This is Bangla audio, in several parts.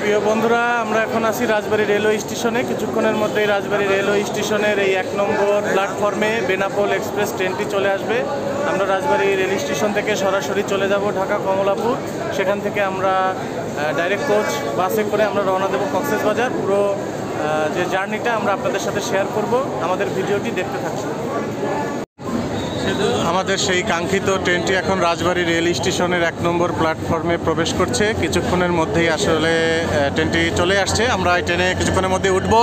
প্রিয় বন্ধুরা, আমরা এখন আছি রাজবাড়ী রেলওয়ে স্টেশনে। কিছুক্ষণের মধ্যেই রাজবাড়ী রেলওয়ে স্টেশনের এই 1 নম্বর প্ল্যাটফর্মে বেনাপোল এক্সপ্রেস ট্রেনটি চলে আসবে। আমরা রাজবাড়ী রেল স্টেশন থেকে সরাসরি চলে যাব ঢাকা কমলাপুর। সেখান থেকে আমরা ডাইরেক্ট কোচ বাসে করে আমরা রওনা দেব কক্সবাজার। পুরো যে জার্নিটা আমরা আপনাদের সাথে শেয়ার করব, আমাদের ভিডিওটি দেখতে থাকুন। আমাদের সেই কাঙ্ক্ষিত ট্রেনটি এখন রাজবাড়ী রেল স্টেশনের 1 নম্বর প্ল্যাটফর্মে প্রবেশ করছে। কিছুক্ষণের মধ্যেই আসলে ট্রেনটি চলে আসছে। আমরা এই ট্রেনে কিছুক্ষণের মধ্যে উঠব।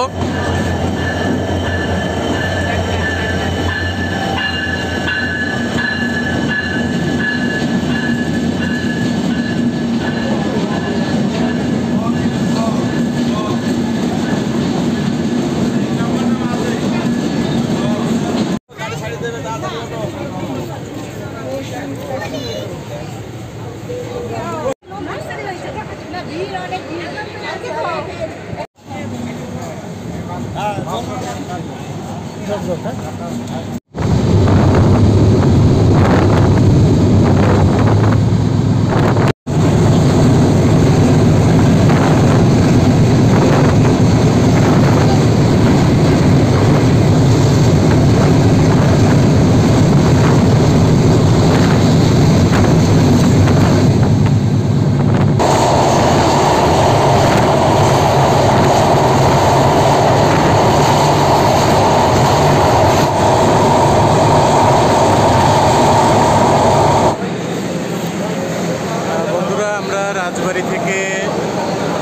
রাজবাড়ী থেকে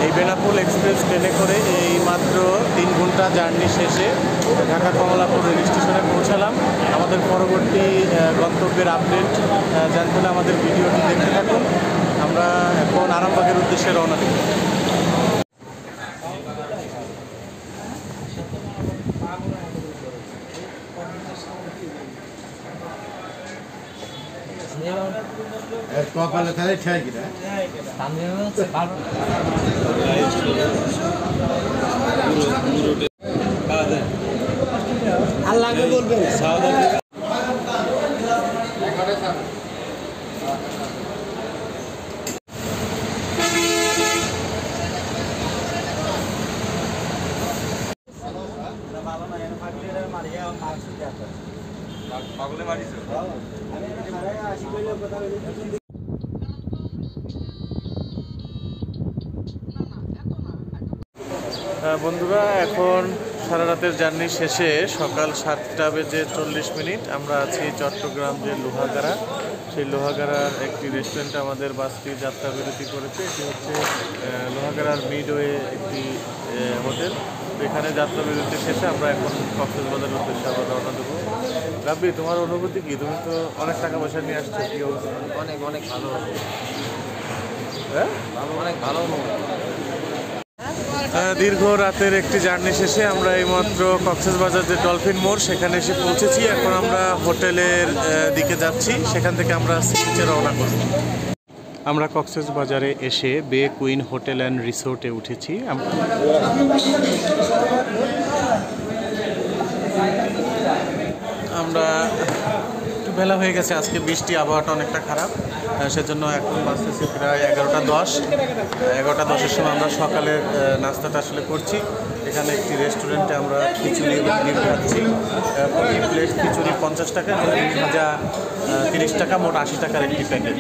এই বেনাপোল এক্সপ্রেস ট্রেনে করে এই মাত্র 3 ঘন্টা জার্নি শেষে ঢাকা কমলাপুর রেল স্টেশনে পৌঁছালাম। আমাদের পরবর্তী গন্তব্যের আপডেট জানতে হলে আমাদের ভিডিওটি দেখতে থাকুন। আমরা এখন আরামবাগের উদ্দেশ্যে রওনা দেব। কপালে তাহলে ঠিক কিনা আল্লাহ বলবেন পাগলে মারিস। বন্ধুরা, এখন সারা রাতের জার্নি শেষে সকাল 7টা বেজে 40 মিনিট আমরা আছি চট্টগ্রাম যে লোহাগাড়া। সেই লোহাগাড়ার একটি রেস্টুরেন্টে আমাদের বাসটি যাত্রা বিরতি করেছে। এটি হচ্ছে লোহাগাড়ার মিডওয়ে একটি হোটেল। এখানে যাত্রা বিরতি শেষে আমরা এখন কক্সবাজারের উদ্দেশ্যে আবার রওনা দেবো। রাব্বি, তোমার অনুভূতি কি? তুমি তো অনেক টাকা পয়সা নিয়ে আসছো, কি অবস্থা? অনেক অনেক ভালো, হ্যাঁ অনেক ভালো। দীর্ঘ রাতের একটি জার্নি শেষে আমরা এইমাত্র কক্সবাজার যে ডলফিন মোড় সেখানে এসে পৌঁছেছি। এখন আমরা হোটেলের দিকে যাচ্ছি, সেখান থেকে আমরা সি বিচে রওনা করব। আমরা কক্সবাজারে এসে বে কুইন হোটেল অ্যান্ড রিসোর্টে উঠেছি। আমরা বেলা হয়ে গেছে, আজকে বৃষ্টি, আবহাওয়াটা অনেকটা খারাপ, সেজন্য এখন বাজতেছে প্রায় 11:10। 11:10-এর সময় আমরা সকালের নাস্তাটা আসলে করছি। এখানে একটি রেস্টুরেন্টে আমরা খিচুড়ি এবং ডিম খাচ্ছি। প্রতি প্লেট খিচুড়ি 50 টাকা, ডিম ভাজা 30 টাকা, মোট 80 টাকার একটি প্যাকেজ।